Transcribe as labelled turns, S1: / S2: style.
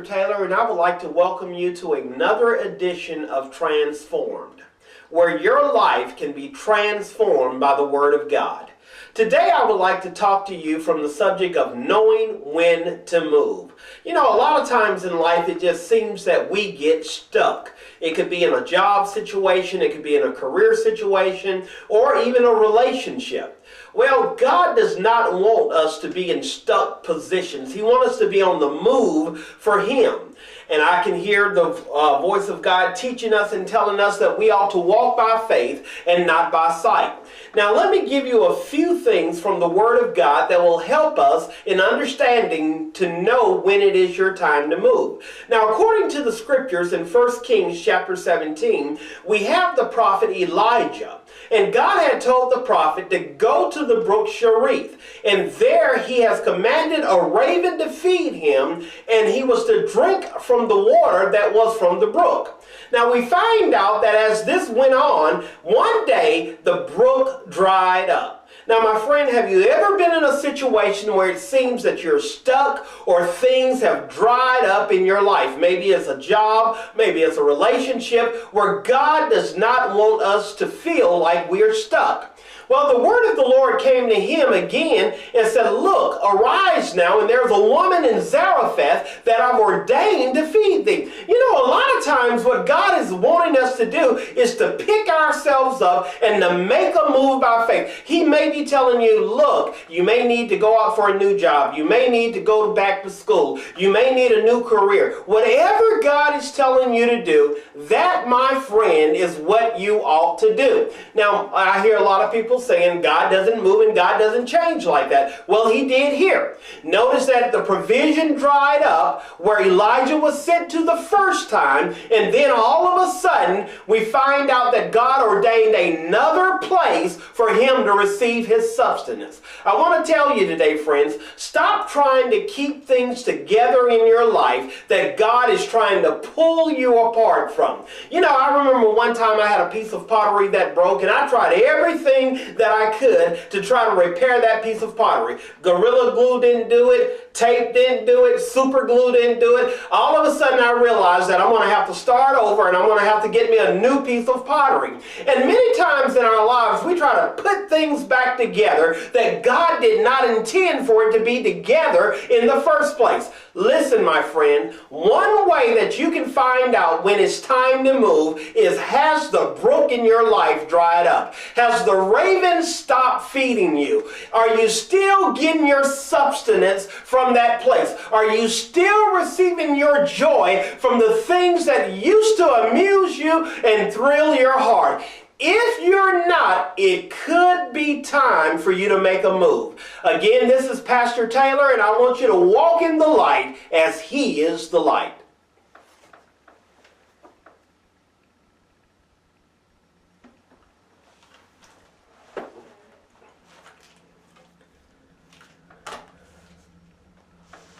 S1: Taylor, and I would like to welcome you to another edition of Transformed, where your life can be transformed by the Word of God. Today I would like to talk to you from the subject of knowing when to move. You know, a lot of times in life it just seems that we get stuck. It could be in a job situation, it could be in a career situation, or even a relationship. Well, God does not want us to be in stuck positions. He wants us to be on the move for Him. And I can hear the voice of God teaching us and telling us that we ought to walk by faith and not by sight. Now, let me give you a few things from the Word of God that will help us in understanding to know when it is your time to move. Now, according to the scriptures in 1 Kings chapter 17, we have the prophet Elijah. And God had told the prophet to go to the brook Cherith. And there he has commanded a raven to feed him, and he was to drink from the water that was from the brook. Now we find out that as this went on, one day the brook dried up. Now, my friend, have you ever been in a situation where it seems that you're stuck or things have dried up in your life? Maybe it's a job, maybe it's a relationship where God does not want us to feel like we're stuck. Well, the word of the Lord came to him again and said, "Look, arise now, and there's a woman in Zarephath that I've ordained to feed thee." You know, a lot of times what God is wanting us to do is to pick ourselves up and to make a move by faith. He may be telling you, look, you may need to go out for a new job. You may need to go back to school. You may need a new career. Whatever God is telling you to do, that, my friend, is what you ought to do. Now, I hear a lot of people saying God doesn't move and God doesn't change like that. Well, he did here. Notice that the provision dried up where Elijah was sent to the first time, and then all of a sudden we find out that God ordained another place for him to receive his sustenance. I want to tell you today, friends, stop trying to keep things together in your life that God is trying to pull you apart from. You know, I remember one time I had a piece of pottery that broke, and I tried everything that I could to try to repair that piece of pottery. Gorilla Glue didn't do it, tape didn't do it, super glue didn't do it. All of a sudden I realized that I'm going to have to start over, and I'm going to have to get me a new piece of pottery. And many times in our lives we try to put things back together that God did not intend for it to be together in the first place. Listen, my friend, one way that you can find out when it's time to move is, has the brook in your life dried up? Has the raven stopped feeding you? Are you still getting your substance from that place? Are you still receiving your joy from the things that used to amuse you and thrill your heart? If you're not, it could be time for you to make a move. Again, this is Pastor Taylor, and I want you to walk in the light as He is the light.